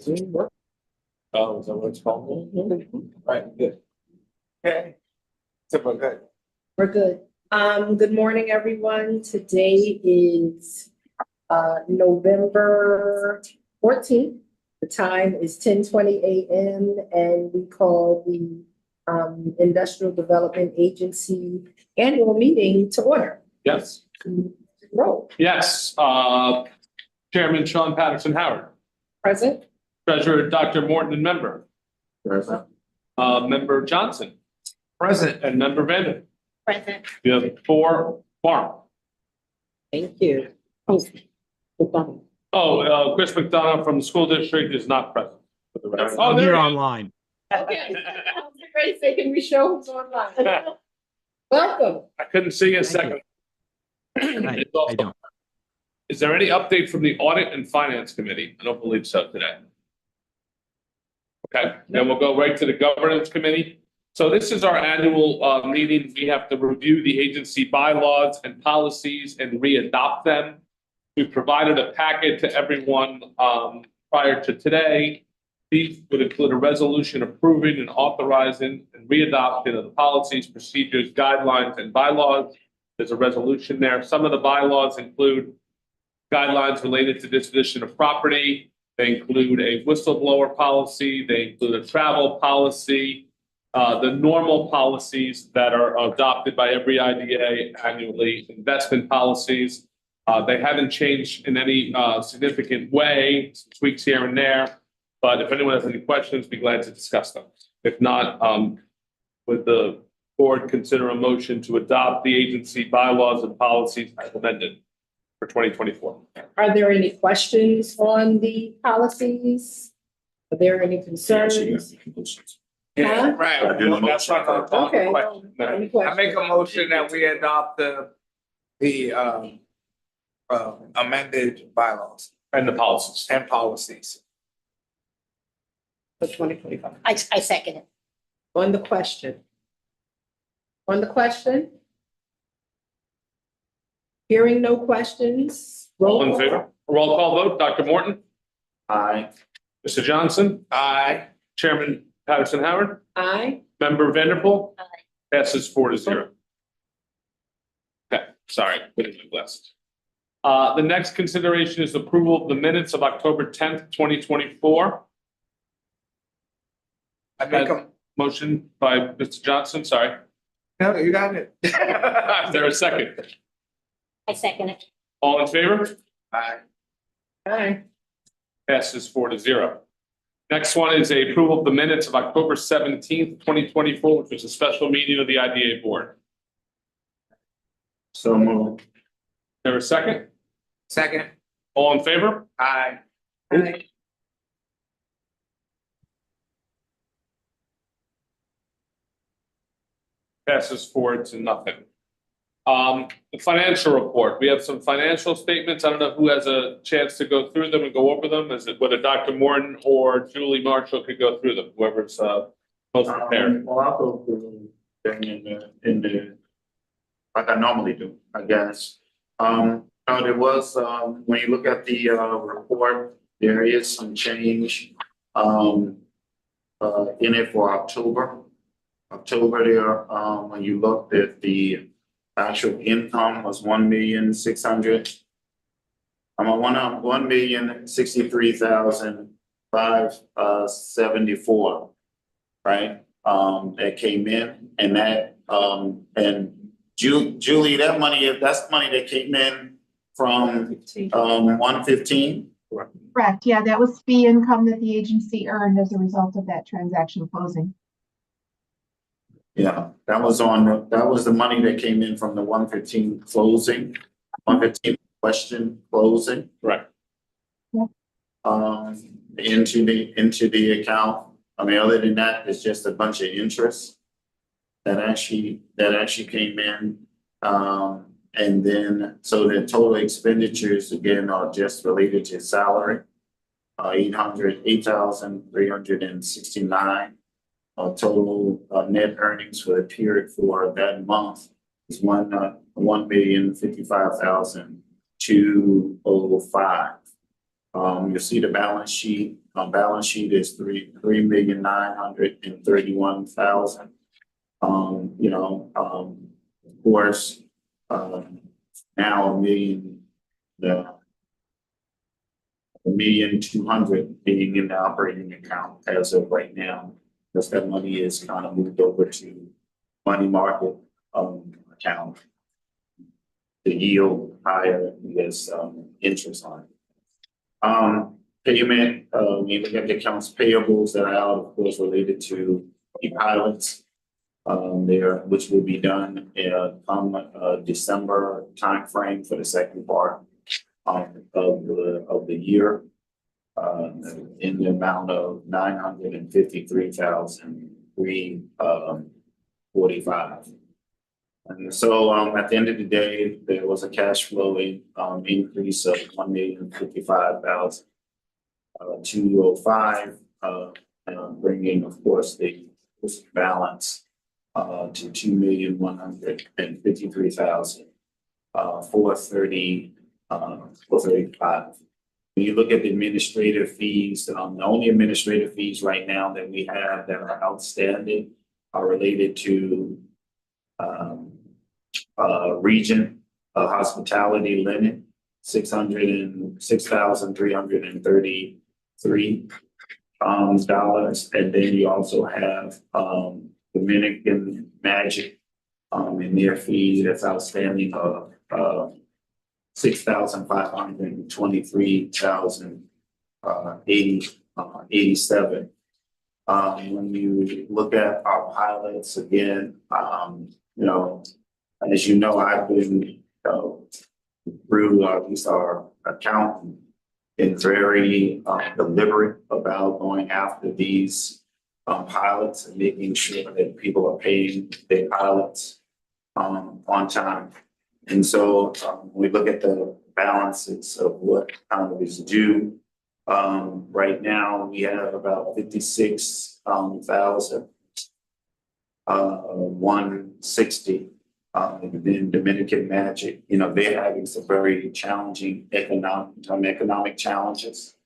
Zoom work? Oh, is that what it's called? Right, good. Okay. So we're good. We're good. Good morning, everyone. Today is November 14th. The time is 10:20 a.m. and we call the Industrial Development Agency annual meeting to order. Yes. Roll. Yes, Chairman Sean Patterson Howard, Present. Treasurer Dr. Morton and member, Present. Member Johnson, Present. and Member Vander. Present. You have 4 quorum. Thank you. Chris McDonough from the school district is not present. For the record. I'm there here he is. online. Okay. Great, say, can we show who's online? Welcome. I couldn't see you a Thank second. I don't. Is there any update from the Audit and Finance Committee? I don't believe so today. Okay, then we'll go right to the Governance Committee. So this is our annual meeting. We have to review the agency bylaws and policies and re-adopt them. We provided a packet to everyone prior to today. These would include a resolution approving and authorizing and re-adoption of the policies, procedures, guidelines, and bylaws. There's a resolution there. Some of the bylaws include guidelines related to disposition of property. They include a whistleblower policy. They include a travel policy. The normal policies that are adopted by every IDA annually, investment policies. They haven't changed in any significant way, tweaks here and there. But if anyone has any questions, be glad to discuss them. If not, would the board consider a motion to adopt the agency bylaws and policies as amended for 2024? Are there any questions on the policies? Are there any concerns? Yeah, Huh? right. That's not gonna talk Okay. about. Any I questions? make a motion that we adopt the amended bylaws And the policies. and policies. For 2025. I second it. On the question. On the question? Hearing no questions. All in call. favor? Roll call vote. Dr. Morton? Aye. Mr. Johnson? Aye. Chairman Patterson Howard? Aye. Member Vanderpool? Aye. Passes 4-0. Okay, sorry, putting my glasses. The next consideration is approval of the minutes of October 10th, 2024. I make a, Motion by Mr. Johnson, sorry. no, you got it. Is there a second? I second it. All in favor? Aye. Aye. Passes 4-0. Next one is a approval of the minutes of October 17th, 2024, which was a special meeting of the IDA board. So moved. There a second? Second. All in favor? Aye. Aye. Passes 4-0. The financial report, we have some financial statements. I don't know who has a chance to go through them and go over them. Is it whether Dr. Morton or Julie Marshall could go through them, whoever's most prepared. Well, I'll go through them in the, like I normally do, I guess. There was, when you look at the, report, there is some change, in it for October. October there, when you looked at the actual income was 1,63,574, right? That came in and that, and Julie, that money, that's money that came in from, 115. Correct, yeah, that was fee income that the agency earned as a result of that transaction closing. Yeah, that was the money that came in from the 115 closing, 115 question closing. Right. Yeah. Into the account. I mean, other than that, it's just a bunch of interest that actually came in. And then, so the total expenditures again are just related to salary. 8,369. Total net earnings for the period for that month is 1,055,205. You'll see the balance sheet. Balance sheet is 3,931,000. Of course, now $1,200,000 being in the operating account as of right now, because that money is kind of moved over to money market account. The yield higher because interest on it. Payment, when you look at the accounts payables that are out, of course, related to the pilots. Which will be done come December timeframe for the second part of the year. In the amount of $953,345. And so at the end of the day, there was a cash flow increase of $1,055,205, bringing, of course, the balance to $2,153,435. When you look at the administrative fees, the only administrative fees right now that we have that are outstanding are related to Region Hospitality Limit, $606,333 dollars, and then you also have Dominican Magic in their fee that's outstanding of $6,523,087. When you look at our pilots again, as you know, I've been through at least our accountant been very deliberate about going after these pilots and making sure that people are paying their pilots on time. And so we look at the balances of what is due. Right now, we have about 56,160. In Dominican Magic, they're having some very challenging economic challenges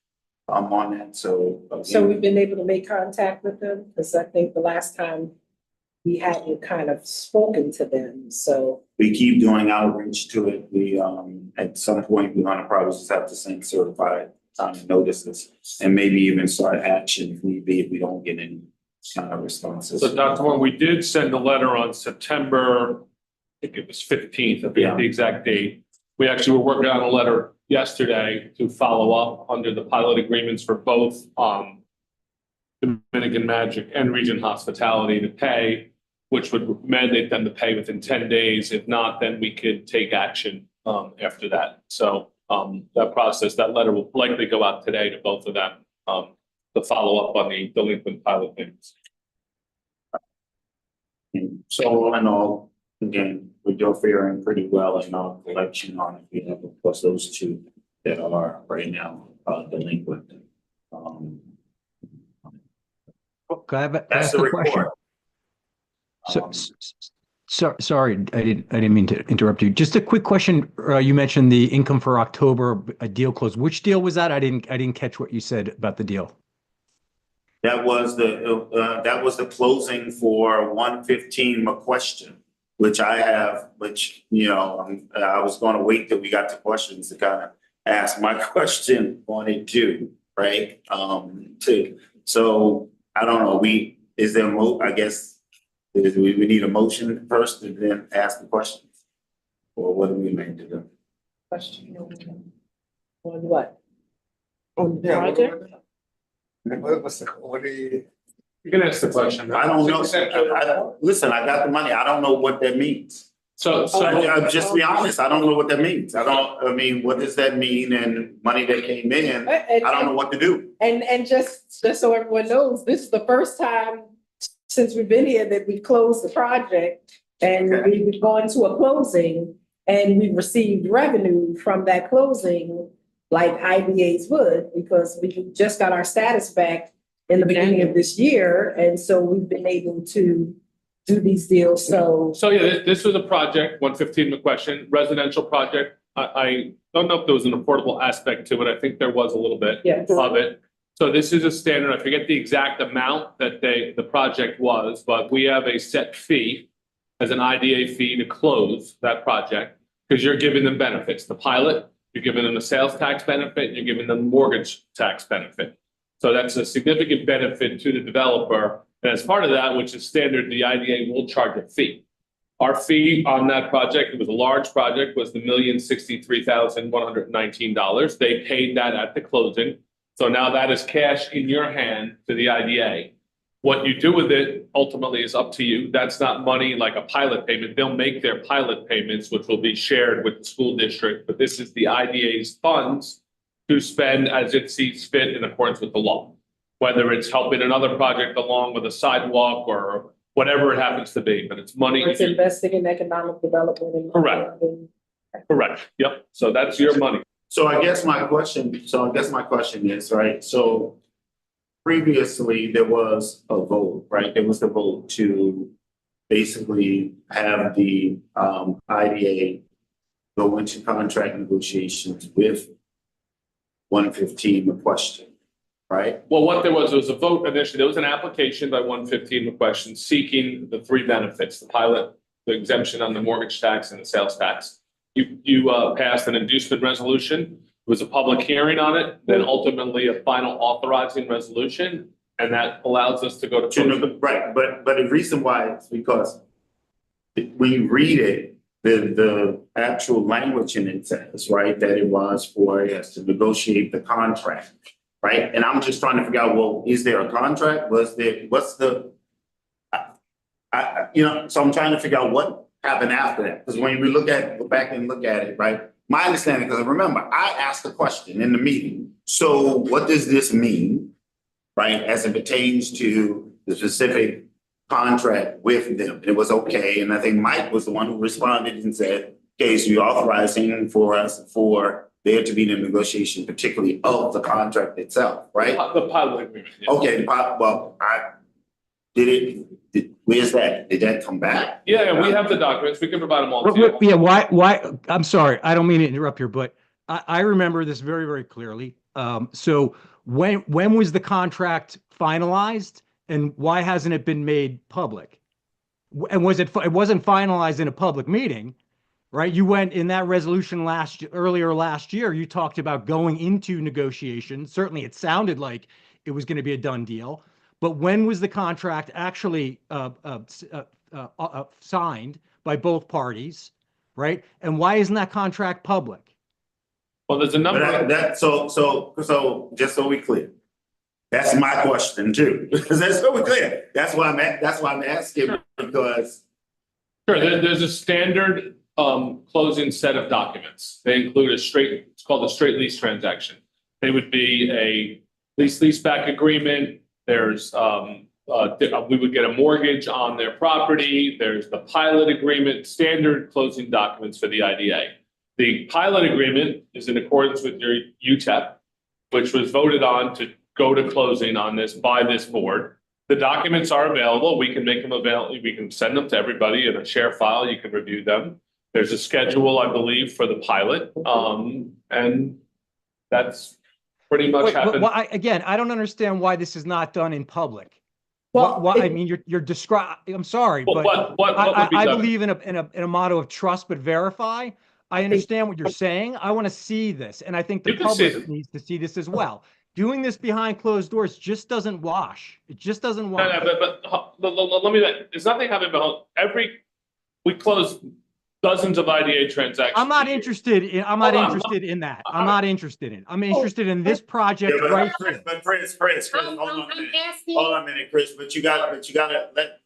on that. So we've been able to make contact with them, because I think the last time we hadn't kind of spoken to them, so. we keep doing outreach to it. We at some point we're gonna probably just have to send certified notices and maybe even start action if need be if we don't get any kind of responses. So Dr. Moore, we did send a letter on September, I think it was 15th, I forget the exact date. We actually were working on a letter yesterday to follow up under the pilot agreements for both Dominican Magic and Region Hospitality to pay, which would mandate them to pay within 10 days. If not, then we could take action after that. So that process, that letter will likely go out today to both of them to follow up on the delinquent pilot payments. So all in all, again, we're doing faring pretty well in our collection on it. We have, of course, those two that are right now delinquent. Can I That's ask the a question? report. Sorry, I didn't mean to interrupt you. Just a quick question. You mentioned the income for October, a deal closed. Which deal was that? I didn't catch what you said about the deal. That was the closing for 115 McQuestion, which I have, I was going to wait till we got to questions to kind of ask my question on it too, right? So I don't know. I guess we need a motion first and then ask the questions, or what do we make to do? Question on what? On the project? You can ask the question. I don't know. Listen, I got the money. I don't know what that means. So Just to be honest, I don't know what that means. What does that mean? And money that came in, I don't know what to do. And just so everyone knows, this is the first time since we've been here that we closed the project, and we've gone to a closing and we received revenue from that closing like IBAs would, because we just got our status back in the beginning of this year. And so we've been able to do these deals. So yeah, this was a project, 115 McQuestion, residential project. I don't know if there was an affordable aspect to it. I think there was a little bit Yes. of it. So this is a standard. I forget the exact amount that the project was, but we have a set fee as an IDA fee to close that project because you're giving them benefits. The pilot, you're giving them a sales tax benefit, you're giving them mortgage tax benefit. So that's a significant benefit to the developer. And as part of that, which is standard, the IDA will charge a fee. Our fee on that project, it was a large project, was $1,063,119. They paid that at the closing. So now that is cash in your hand to the IDA. What you do with it ultimately is up to you. That's not money like a pilot payment. They'll make their pilot payments, which will be shared with the school district, but this is the IDA's funds to spend as it sees fit in accordance with the law. Whether it's helping another project along with a sidewalk or whatever it happens to be, but it's money. It's investing in economic development. And Correct. Correct. Yep. So that's your money. So I guess my question is, right, so previously there was a vote, right? There was the vote to basically have the IDA go into contract negotiations with 115 McQuestion, right? Well, what there was a vote initially, there was an application by 115 McQuestion seeking the three benefits, the pilot, the exemption on the mortgage tax and the sales tax. You passed an inducement resolution. It was a public hearing on it, then ultimately a final authorizing resolution, and that allows us to go to. Right, but the reason why is because when you read it, the actual language in it says, right, that it was for us to negotiate the contract, right? And I'm just trying to figure out, well, is there a contract? What's the, so I'm trying to figure out what happened after that. Because when we go back and look at it, right? My understanding, because remember, I asked the question in the meeting. So what does this mean, right? As it pertains to the specific contract with them. It was okay. And I think Mike was the one who responded and said, okay, so you're authorizing for there to be the negotiation, particularly of the contract itself, right? The pilot agreement. Yeah. Okay, where's that? Did that come back? Yeah, we have the documents. We can provide them all to you. Yeah, why, I'm sorry, I don't mean to interrupt here, but I remember this very, very clearly. So when was the contract finalized and why hasn't it been made public? And it wasn't finalized in a public meeting, right? You went in that resolution earlier last year, you talked about going into negotiations. Certainly it sounded like it was going to be a done deal. But when was the contract actually signed by both parties, right? And why isn't that contract public? Well, there's a number. So just so we clear, that's my question too. Because that's so we clear. That's why I'm asking because. Sure, there's a standard closing set of documents. They include it's called a straight lease transaction. They would be a lease-back agreement. There's we would get a mortgage on their property. There's the pilot agreement, standard closing documents for the IDA. The pilot agreement is in accordance with your UTEP, which was voted on to go to closing on this by this board. The documents are available. We can make them available. We can send them to everybody in a share file. You can review them. There's a schedule, I believe, for the pilot. And that's pretty much happened. Again, I don't understand why this is not done in public. Well, I mean, you're describing. I'm sorry, Well, but what would be I done? believe in a motto of trust but verify. I understand what you're saying. I want to see this, and I think the You can see public it. needs to see this as well. Doing this behind closed doors just doesn't wash. It just doesn't No, wash. but let me. There's nothing happening behind we close dozens of IDA transactions. I'm not a year. interested in. I'm not interested in that. I'm not interested in. I'm interested in this project right here. But Chris, I'm asking. hold on a minute, Chris, but you gotta let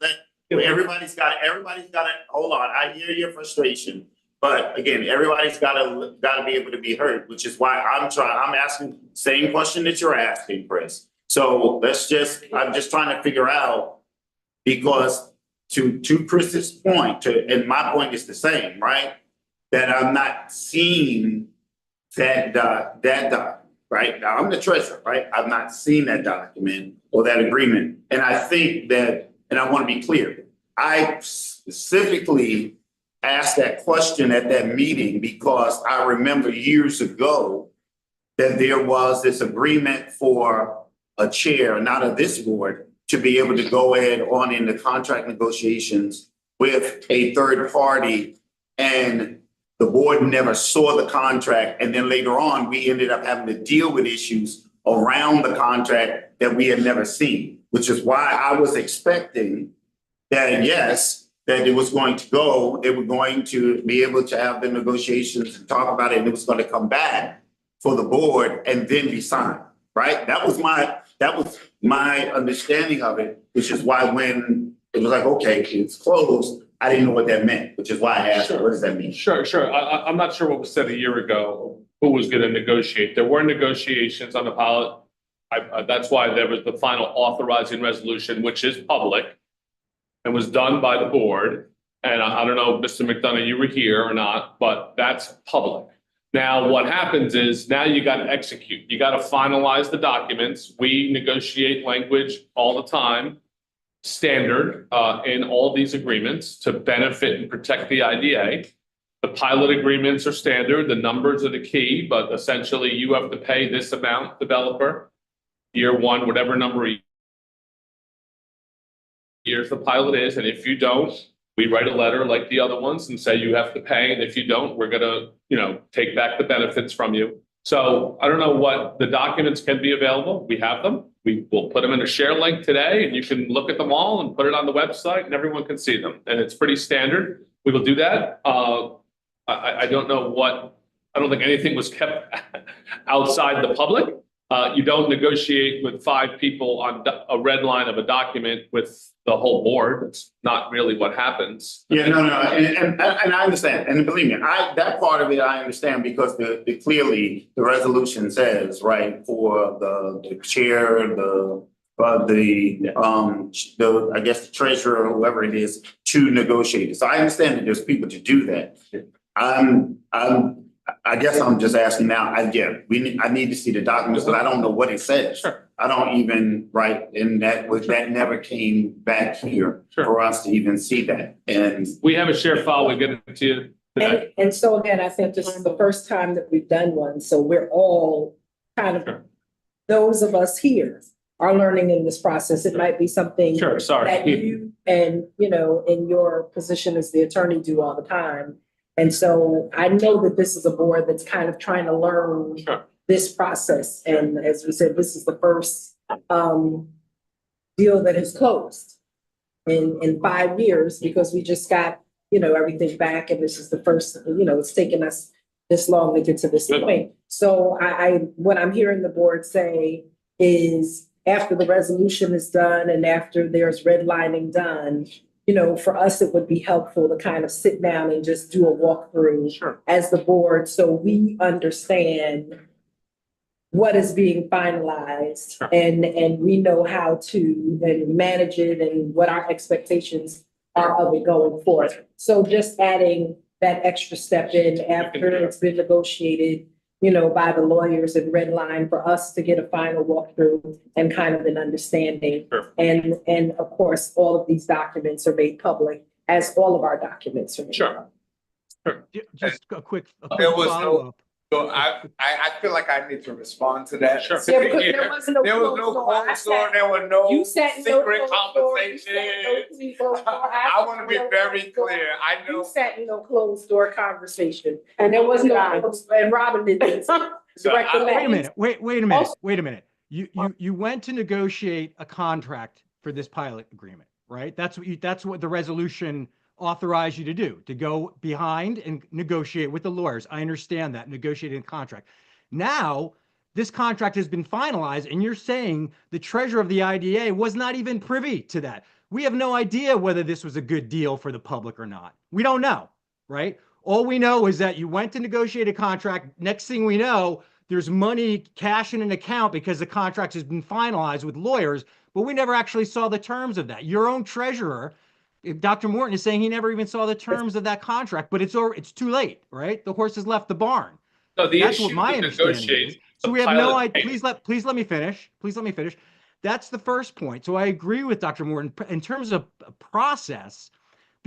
everybody's got to hold on. I hear your frustration. But again, everybody's gotta be able to be heard, which is why I'm asking the same question that you're asking, Chris. So I'm just trying to figure out, because to Chris's point, and my point is the same, right? That I'm not seeing that document, right? Now I'm the treasurer, right? I've not seen that document or that agreement. And I think that, and I want to be clear, I specifically asked that question at that meeting because I remember years ago that there was this agreement for a chair, not of this board, to be able to go ahead on into contract negotiations with a third party. And the board never saw the contract. And then later on, we ended up having to deal with issues around the contract that we had never seen, which is why I was expecting that, yes, that it was going to go, they were going to be able to have the negotiations and talk about it, and it was going to come back for the board and then be signed, right? That was my understanding of it, which is why when it was like, okay, it's closed, I didn't know what that meant, which is why I asked, what does that mean? Sure. I'm not sure what was said a year ago, who was going to negotiate. There were negotiations on the pilot. That's why there was the final authorizing resolution, which is public and was done by the board. And I don't know, Mr. McDonough, you were here or not, but that's public. Now, what happens is now you got to execute. You got to finalize the documents. We negotiate language all the time, standard in all these agreements to benefit and protect the IDA. The pilot agreements are standard. The numbers are the key, but essentially you have to pay this amount, developer, year one, whatever number of years the pilot is. And if you don't, we write a letter like the other ones and say you have to pay. And if you don't, we're going to, take back the benefits from you. So I don't know what the documents can be available. We have them. We will put them in a share link today and you can look at them all and put it on the website and everyone can see them. And it's pretty standard. We will do that. I don't know I don't think anything was kept outside the public. You don't negotiate with 5 people on a red line of a document with the whole board. It's not really what happens. Yeah, no, and I understand, and believe me, that part of it I understand because clearly the resolution says, right, for the chair, I guess the treasurer or whoever it is to negotiate it. So I understand that there's people to do that. I guess I'm just asking now, I need to see the documents, but I don't know what it says. Sure. I don't even, right, and that never came back here for us to even see that. And We have a share file. We get it to you today. And so again, I think this is the first time that we've done one, so we're all kind of, Sure. those of us here are learning in this process. It might be something Sure, that sorry. you and, in your position as the attorney do all the time. And so I know that this is a board that's kind of trying to learn Sure. this process. And as we said, this is the first deal that has closed in 5 years because we just got, everything back. And this is the first, it's taken us this long to get to this Good. point. So what I'm hearing the board say is after the resolution is done and after there's redlining done, for us, it would be helpful to kind of sit down and just do a walkthrough Sure. as the board so we understand what is being finalized Sure. and we know how to then manage it and what our expectations are of it going forward. So just adding that extra step in after it's been negotiated, by the lawyers and redline for us to get a final walkthrough and kind of an understanding. Sure. And of course, all of these documents are made public as all of our documents are made Sure. public. Just a quick There was no- follow-up. So I feel like I need to respond to that. Sure. Yeah, because there was no There was closed no door. I closed door, sat- there were no You said no secret closed door, you said no conversations. closed door. I want to be no very closed door. clear. I You know. sat in no closed door conversation and there was no, and Robin did this. So Director I- Wait a Matt. minute, wait a minute, Also- wait a minute. You went to negotiate a contract for this pilot agreement, right? That's what the resolution authorized you to do, to go behind and negotiate with the lawyers. I understand that, negotiating a contract. Now, this contract has been finalized and you're saying the treasurer of the IDA was not even privy to that. We have no idea whether this was a good deal for the public or not. We don't know, right? All we know is that you went to negotiate a contract. Next thing we know, there's money, cash in an account because the contract has been finalized with lawyers, but we never actually saw the terms of that. Your own treasurer, Dr. Morton, is saying he never even saw the terms of that contract, but it's too late, right? The horse has left the barn. So the That's issue what my with understanding negotiating. is. So we have no idea. Please let me finish. Please let me finish. That's the first point. So I agree with Dr. Morton in terms of process.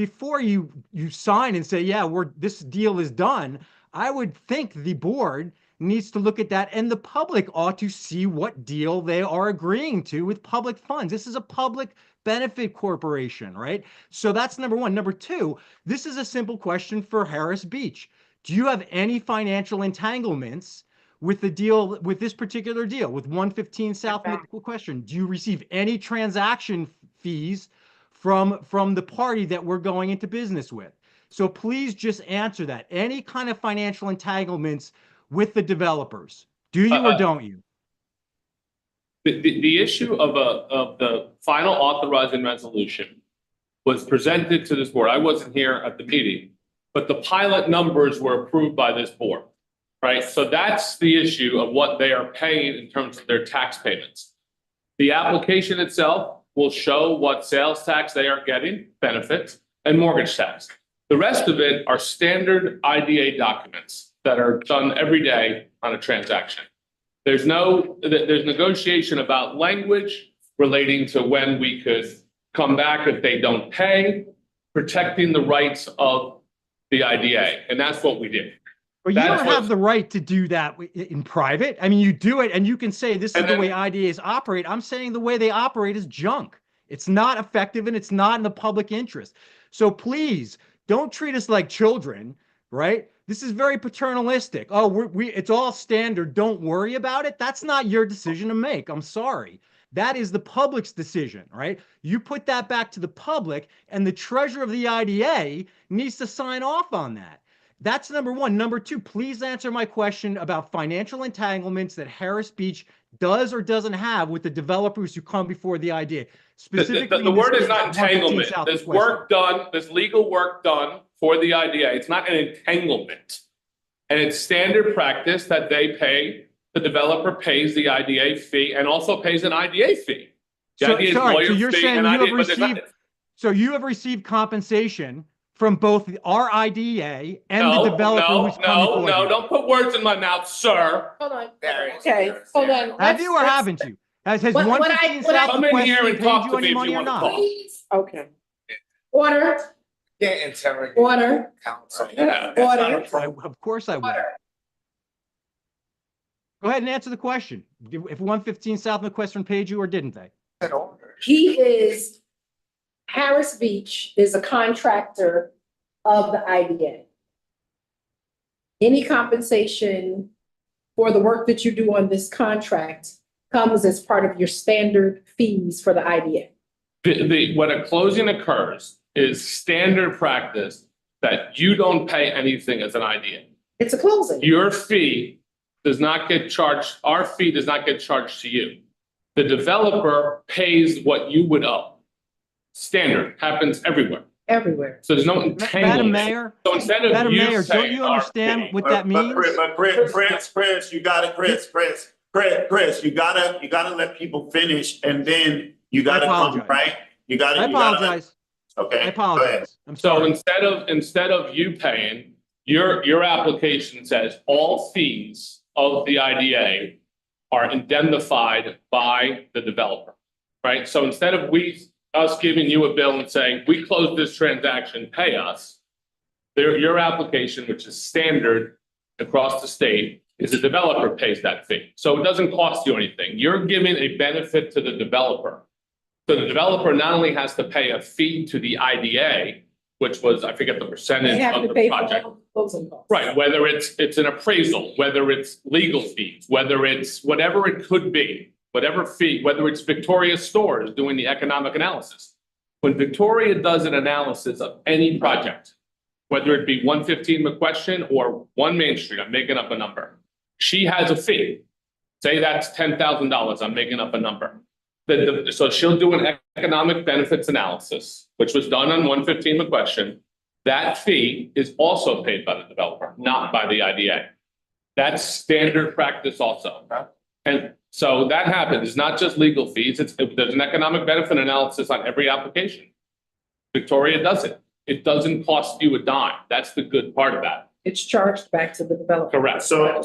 before you sign and say, yeah, this deal is done, I would think the board needs to look at that, and the public ought to see what deal they are agreeing to with public funds. This is a public benefit corporation, right? So that's number one. Number two, this is a simple question for Harris Beach. Do you have any financial entanglements with the deal, with this particular deal, with 115 South McQuestion? Do you receive any transaction fees from the party that we're going into business with? So please just answer that. Any kind of financial entanglements with the developers? Do you or don't you? The issue of the final authorizing resolution was presented to this board. I wasn't here at the meeting, but the pilot numbers were approved by this board, right? So that's the issue of what they are paying in terms of their tax payments. The application itself will show what sales tax they are getting, benefits, and mortgage tax. The rest of it are standard IDA documents that are done every day on a transaction. There's negotiation about language relating to when we could come back if they don't pay, protecting the rights of the IDA, and that's what we did. But you don't have the right to do that in private. I mean, you do it and you can say this is the way IDAs operate. I'm saying the way they operate is junk. It's not effective and it's not in the public interest. So please don't treat us like children, right? This is very paternalistic. Oh, it's all standard. Don't worry about it. That's not your decision to make. I'm sorry. That is the public's decision, right? You put that back to the public, and the treasurer of the IDA needs to sign off on that. That's number one. Number two, please answer my question about financial entanglements that Harris Beach does or doesn't have with the developers who come before the IDA. Specifically, the word is not entanglement. There's work done, there's legal work done for the IDA. It's not an entanglement. And it's standard practice that they pay, the developer pays the IDA fee and also pays an IDA fee. The IDA's lawyer so you're fee saying and you IDA, have received, so you have received compensation from both our IDA and the developer who's coming forward. No, don't put words in my mouth, sir. Hold on. Darius, Okay, Darius, hold Darius. on. Have you or haven't you? Has What I- 115 what I- South Come in here McQuestion and paid talk you to any me if money you or wanna not? talk. Please, okay. Order, Can't interrogate order, counsel. Yeah. That's not Order. appropriate. Of course I would. order. Go ahead and answer the question. If 115 South McQuestion paid you or didn't they? An order. Harris Beach is a contractor of the IDA. Any compensation for the work that you do on this contract comes as part of your standard fees for the IDA. When a closing occurs is standard practice that you don't pay anything as an IDA. It's a closing. Your fee does not get charged, our fee does not get charged to you. The developer pays what you would owe. Standard, happens everywhere. Everywhere. So there's no Madam entanglement. Mayor, So instead of Madam you Mayor, don't saying you our understand fee- what that means? But Chris, you gotta, Chris, you gotta let people finish and then you gotta come, apologize. right? I apologize. Okay. I go ahead. apologize. I'm So sorry. instead of you paying, your application says all fees of the IDA are indemnified by the developer, right? So instead of us giving you a bill and saying, we closed this transaction, pay us. Your application, which is standard across the state, is the developer pays that fee. So it doesn't cost you anything. You're giving a benefit to the developer. So the developer not only has to pay a fee to the IDA, which was, I forget the They percentage have of to the pay for project. all the closing costs. Right, whether it's an appraisal, whether it's legal fees, whether it's whatever it could be, whatever fee, whether it's Victoria Stores doing the economic analysis. When Victoria does an analysis of any project, whether it be 115 McQuestion or 1 Main Street, I'm making up a number. She has a fee. Say that's $10,000, I'm making up a number. So she'll do an economic benefits analysis, which was done on 115 McQuestion. That fee is also paid by the developer, not by the IDA. That's standard practice also. And so that happens. It's not just legal fees. There's an economic benefit analysis on every application. Victoria does it. It doesn't cost you a dime. That's the good part of that. It's charged back to the developer. Correct. So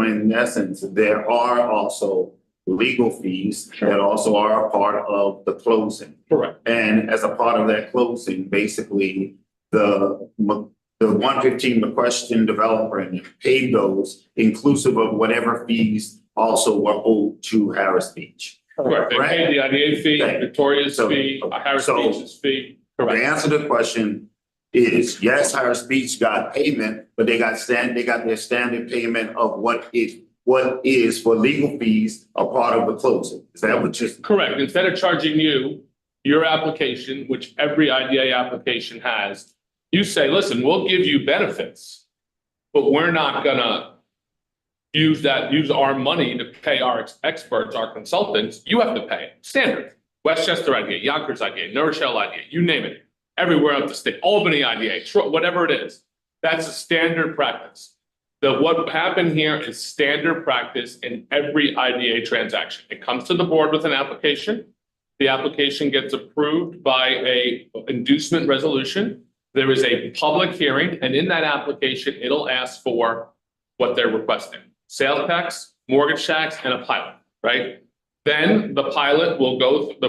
in essence, there are also legal fees that also are a part of the closing. Correct. And as a part of that closing, basically, the 115 McQuestion developer paid those inclusive of whatever fees also were owed to Harris Beach. Correct. They paid the IDA fee, Okay. Victoria's So- fee, Harris so- Beach's fee. The Correct. answer to the question is, yes, Harris Beach got payment, but they got their standard payment of what is for legal fees a part of the closing. Is that what you're? Correct. Instead of charging you your application, which every IDA application has, you say, listen, we'll give you benefits, but we're not gonna use our money to pay our experts, our consultants. You have to pay it. Standard. Westchester IDA, Yonkers IDA, New Rochelle IDA, you name it. Everywhere up the state, Albany IDA, whatever it is. That's a standard practice. What happened here is standard practice in every IDA transaction. It comes to the board with an application. The application gets approved by a inducement resolution. There is a public hearing, and in that application, it'll ask for what they're requesting. Sales tax, mortgage tax, and a pilot, right? Then the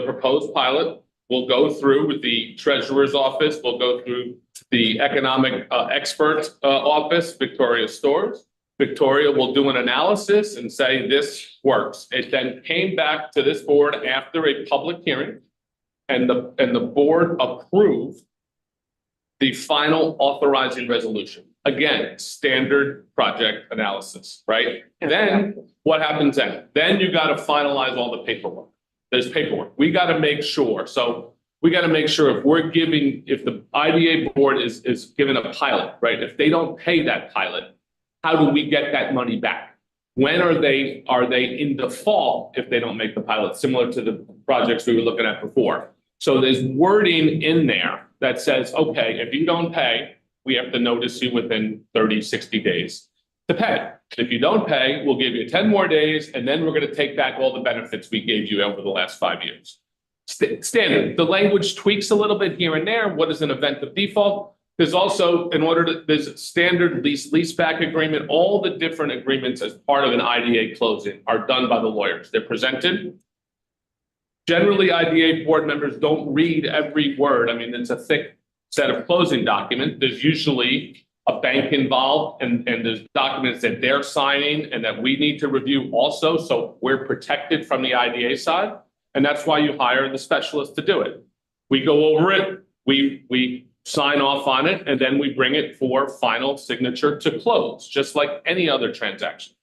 proposed pilot will go through with the treasurer's office, will go through the economic expert office, Victoria Stores. Victoria will do an analysis and say this works. It then came back to this board after a public hearing, and the board approved the final authorizing resolution. Again, standard project analysis, right? Then what happens then? Then you got to finalize all the paperwork. There's paperwork. We got to make sure. So we got to make sure if the IDA board is given a pilot, right? If they don't pay that pilot, how do we get that money back? When are they in default if they don't make the pilot, similar to the projects we were looking at before? So there's wording in there that says, okay, if you don't pay, we have to notice you within 30, 60 days to pay. If you don't pay, we'll give you 10 more days, and then we're going to take back all the benefits we gave you over the last 5 years. Standard. The language tweaks a little bit here and there. What is an event of default? There's also, there's a standard leaseback agreement. All the different agreements as part of an IDA closing are done by the lawyers. They're presented. Generally, IDA board members don't read every word. I mean, it's a thick set of closing documents. There's usually a bank involved, and there's documents that they're signing and that we need to review also. So we're protected from the IDA side. And that's why you hire the specialist to do it. We go over it, we sign off on it, and then we bring it for final signature to close, just like any other transaction.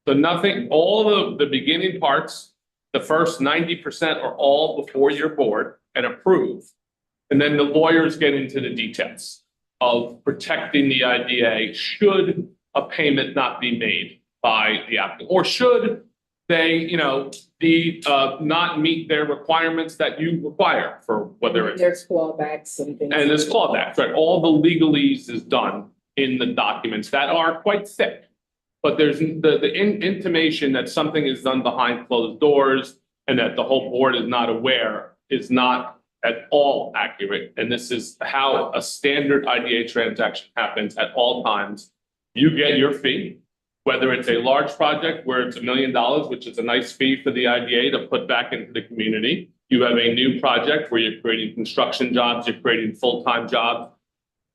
So nothing, all of the beginning parts, the first 90% are all before your board and approved. And then the lawyers get into the details of protecting the IDA should a payment not be made by the applicant, or should they, not meet their requirements that you require for whether it's. There's clawbacks and things. And there's clawbacks, right? All the legalese is done in the documents that are quite thick. But there's the intimation that something is done behind closed doors and that the whole board is not aware is not at all accurate. And this is how a standard IDA transaction happens at all times. You get your fee, whether it's a large project where it's $1 million, which is a nice fee for the IDA to put back into the community. You have a new project where you're creating construction jobs, you're creating full-time jobs.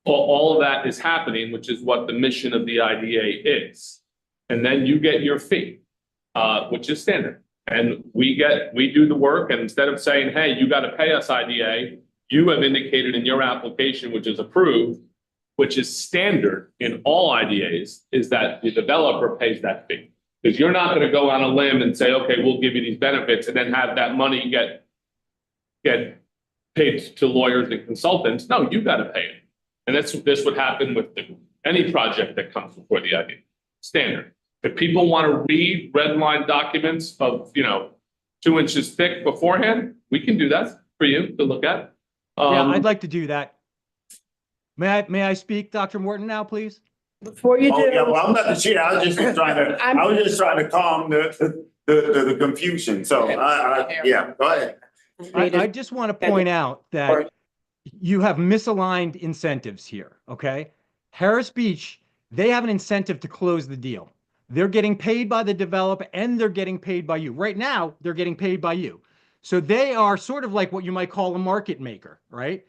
All of that is happening, which is what the mission of the IDA is. And then you get your fee, which is standard. And we do the work, and instead of saying, hey, you got to pay us IDA, you have indicated in your application, which is approved, which is standard in all IDAs, is that the developer pays that fee. Because you're not going to go on a limb and say, okay, we'll give you these benefits and then have that money get paid to lawyers and consultants. No, you got to pay it. And this would happen with any project that comes before the IDA. Standard. If people want to read red line documents of, 2 inches thick beforehand, we can do that for you to look at. Yeah, I'd like to do that. May I speak, Dr. Morton, now, please? Before you do. Oh, yeah, well, I'm not the chair. I was just trying to calm the confusion. So yeah, go ahead. I just want to point out that you have misaligned incentives here, okay? Harris Beach, they have an incentive to close the deal. they're getting paid by the developer and they're getting paid by you. Right now, they're getting paid by you. So they are sort of like what you might call a market maker, right?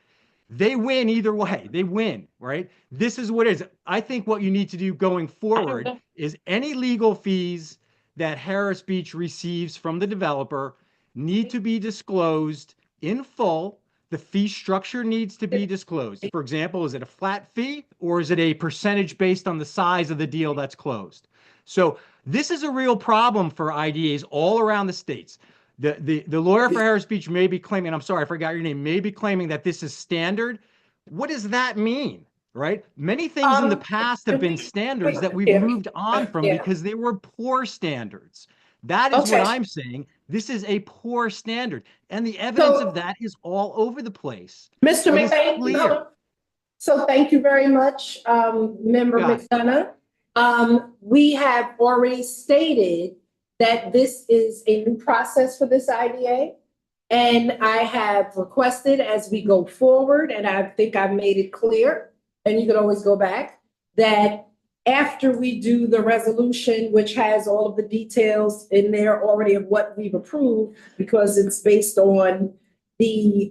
They win either way. They win, right? This is what it is. I think what you need to do going forward is any legal fees that Harris Beach receives from the developer need to be disclosed in full. The fee structure needs to be disclosed. For example, is it a flat fee or is it a percentage based on the size of the deal that's closed? So this is a real problem for IDAs all around the states. The lawyer for Harris Beach may be claiming, I'm sorry, I forgot your name, may be claiming that this is standard. What does that mean, right? Many things in the past have been standards that we've moved on from because they were poor standards. That is what I'm saying. This is a poor standard. And the evidence of that is all over the place. Mr. McDonough, so thank you very much, Member McDonough. We have already stated that this is a new process for this IDA. And I have requested as we go forward, and I think I've made it clear, and you can always go back, that after we do the resolution, which has all of the details in there already of what we've approved, because it's based on the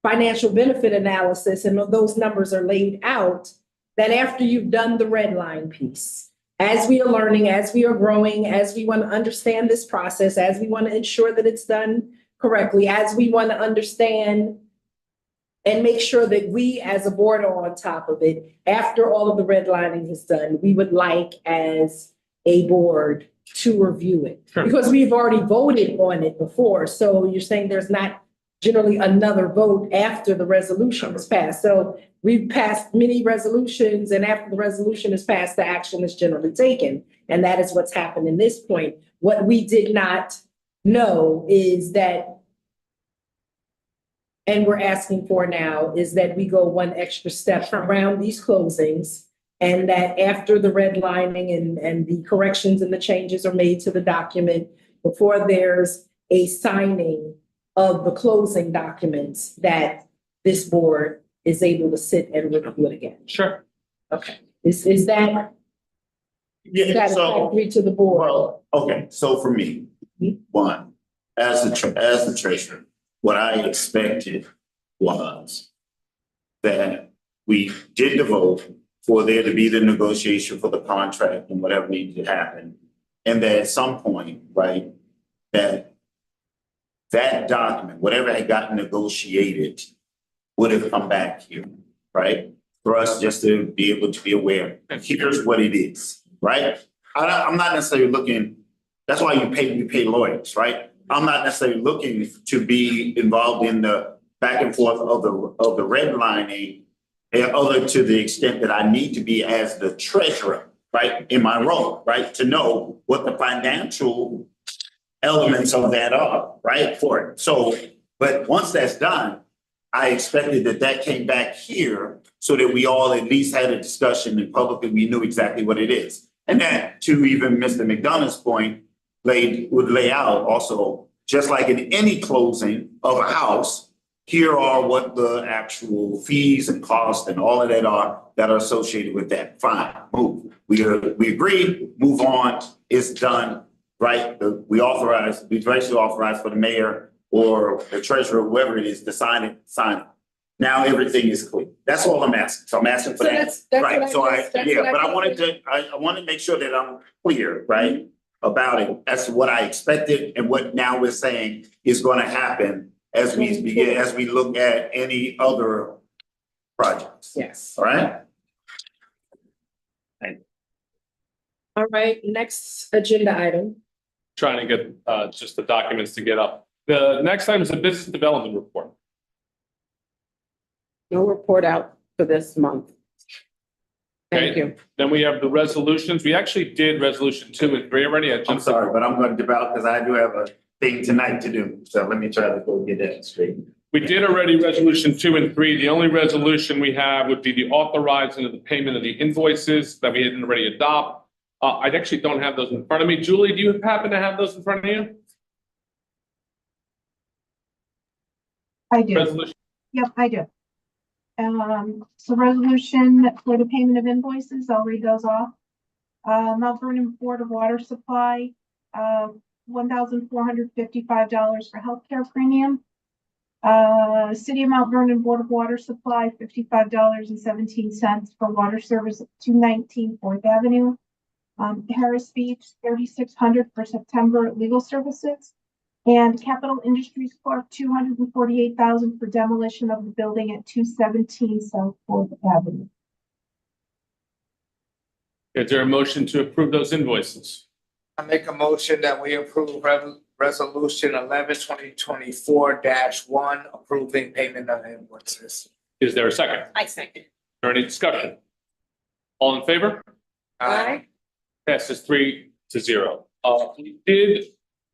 financial benefit analysis, and those numbers are laid out, that after you've done the red line piece, as we are learning, as we are growing, as we want to understand this process, as we want to ensure that it's done correctly, as we want to understand and make sure that we as a board are on top of it, after all of the redlining is done, we would like as a board to review it. Sure. Because we've already voted on it before. So you're saying there's not generally another vote after the resolution is passed. So we've passed many resolutions, and after the resolution is passed, the action is generally taken. And that is what's happened in this point. What we did not know is that, and we're asking for now, is that we go one extra step around these closings, and that after the redlining and the corrections and the changes are made to the document, before there's a signing of the closing documents, that this board is able to sit and review it again. Sure. Okay. Is that Yeah, so, satisfactory to the board? well, okay, so for me, one, as the treasurer, what I expected was that we did the vote for there to be the negotiation for the contract and whatever needed to happen. And that at some point, right, that document, whatever had gotten negotiated, would have come back here, right? For us just to be able to be aware, here's what it is, right? I'm not necessarily looking, that's why you pay lawyers, right? I'm not necessarily looking to be involved in the back and forth of the redlining, other to the extent that I need to be as the treasurer, right, in my role, right, to know what the financial elements of that are, right, for it. So, but once that's done, I expected that came back here so that we all at least had a discussion in public and we knew exactly what it is. And that, to even Mr. McDonough's point, would lay out also, just like in any closing of a house, here are what the actual fees and costs and all of that are associated with that. Fine, move. We agree, move on, it's done, right? We basically authorize for the mayor or the treasurer, whoever it is, to sign it. Now everything is clear. That's all I'm asking. So I'm asking for So that. that's Right, what so I I want to make sure that I'm clear, right, about it. That's what I expected and what now we're saying is going to happen as we look at any other projects. Yes. All right? All right, next agenda item. Trying to get just the documents to get up. The next item is a business development report. No report out for this month. Thank Okay. you. Then we have the resolutions. We actually did resolution 2 and 3 already. I'm sorry, but I'm going to develop because I do have a thing tonight to do. So let me try to go get that straight. We did already resolution 2 and 3. The only resolution we have would be the authorizing of the payment of the invoices that we didn't already adopt. I actually don't have those in front of me. Julie, do you happen to have those in front of you? I do. Resolution. Yep, I do. So resolution for the payment of invoices, I'll read those off. Mount Vernon Board of Water Supply, $1,455 for healthcare premium. City of Mount Vernon Board of Water Supply, $55.17 for water service at 219 Fourth Avenue. Harris Beach, $3,600 for September legal services. And Capital Industries Corp., $248,000 for demolition of the building at 217 South Fourth Avenue. Is there a motion to approve those invoices? I make a motion that we approve resolution 11/2024-1, approving payment of invoices. Is there a second? I second. Is there any discussion? All in favor? Aye. Passes 3-0. We did,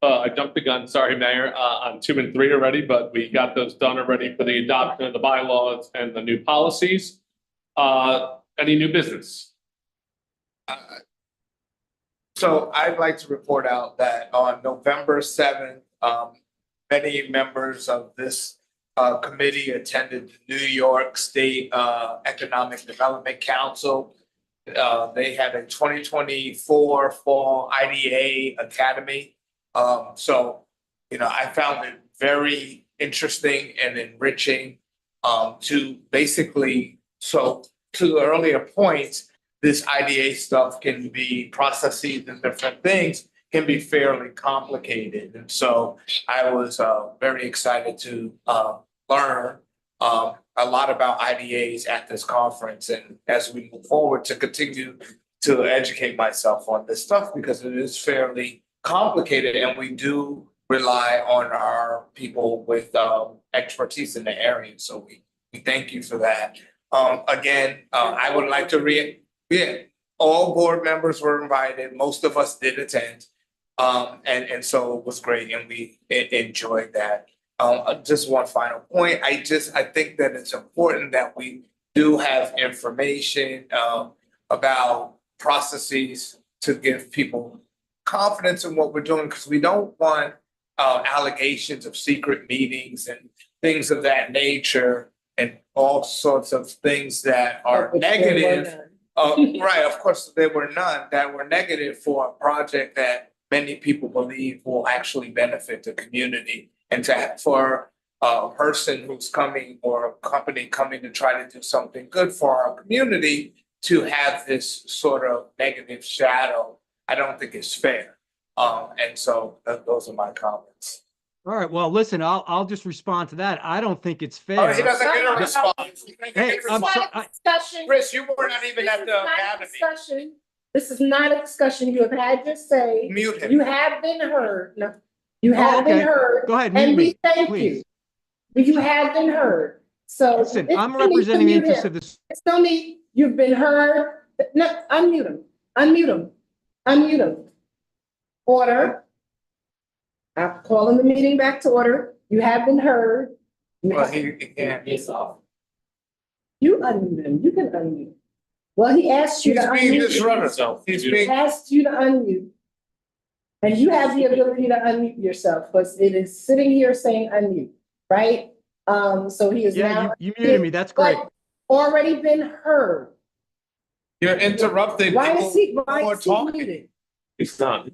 I jumped the gun, sorry, Mayor, on 2 and 3 already, but we got those done already for the adoption of the bylaws and the new policies. Any new business? So I'd like to report out that on November 7th, many members of this committee attended the New York State Economic Development Council. They had a 2024 Fall IDA Academy. So, I found it very interesting and enriching to basically, so to the earlier points, this IDA stuff can be processes and different things can be fairly complicated. And so I was very excited to learn a lot about IDAs at this conference. And as we move forward, to continue to educate myself on this stuff, because it is fairly complicated and we do rely on our people with expertise in the area. So we thank you for that. Again, I would like to all board members were invited. Most of us did attend. And so it was great and we enjoyed that. Just one final point. I think that it's important that we do have information about processes to give people confidence in what we're doing, because we don't want allegations of secret meetings and things of that nature and all sorts of things that are negative. Right, of course, there were none that were negative for a project that many people believe will actually benefit the community. And for a person who's coming or a company coming to try to do something good for our community to have this sort of negative shadow, I don't think it's fair. And so those are my comments. All right, well, listen, I'll just respond to that. I don't think it's Oh, he fair. doesn't get a response. Hey, I'm sorry. Discussion. Chris, you were not even This at is the not a academy. discussion. This is not a discussion. You have had your say. Mute him. You have been heard. No, you have been okay. heard. Go ahead, mute And me, we thank please. you. You have been heard. So. Listen, it's I'm no need to representing the mute interests him. of this. It's no need. You've been heard. No, unmute him. Unmute him. Unmute him. Order. I'm calling the meeting back to order. You have been heard. Well, he can't. You unmute him. You can unmute. Well, he asked you He's to being unmute. disruptive. He's He being, asked you to unmute. And you have the ability to unmute yourself, but it is sitting here saying unmute, right? So he is Yeah, now. you muted me. That's great. but Already been heard. you're interrupting Why people is he, who why are is he talking. muted? It's not.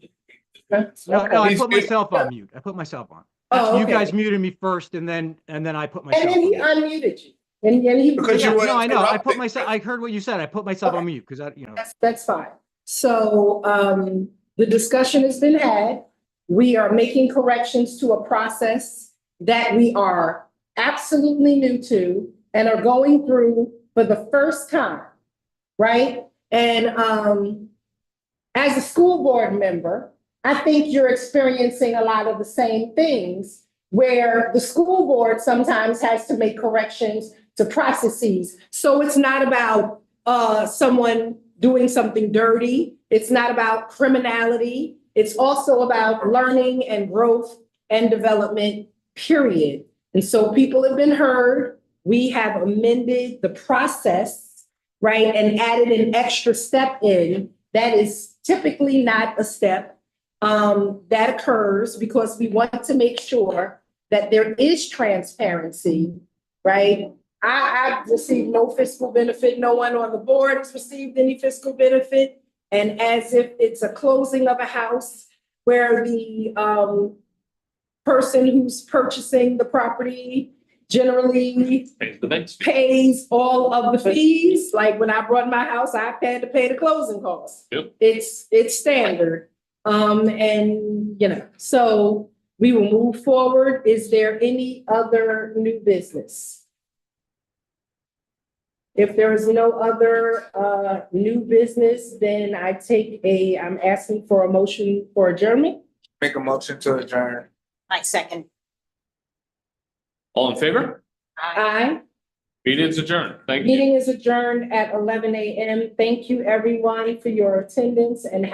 No, I He's put muted. myself on mute. I put myself on. Oh, You okay. guys muted me first and then I put And myself then on he mute. unmuted you. And he. Because you Yeah, were no, I know. I put interrupting. myself, I heard what you said. I put myself on mute because That's fine. So, the discussion has been had. We are making corrections to a process that we are absolutely new to and are going through for the first time, right? And, as a school board member, I think you're experiencing a lot of the same things where the school board sometimes has to make corrections to processes. So it's not about someone doing something dirty. It's not about criminality. It's also about learning and growth and development, period. And so people have been heard. We have amended the process, right? And added an extra step in that is typically not a step that occurs because we want to make sure that there is transparency, right? I've received no fiscal benefit. No one on the board has received any fiscal benefit. And as if it's a closing of a house where the person who's purchasing the property generally Pays the next fee. pays all of the fees. Like when I brought my house, I had to pay the closing costs. Yep. It's standard. And so we will move forward. Is there any other new business? If there is no other new business, then I'm asking for a motion for adjournment. Make a motion to adjourn. My second. All in favor? Aye. Meeting's adjourned. Thank you. Meeting is adjourned at 11 a.m. Thank you, everyone, for your attendance and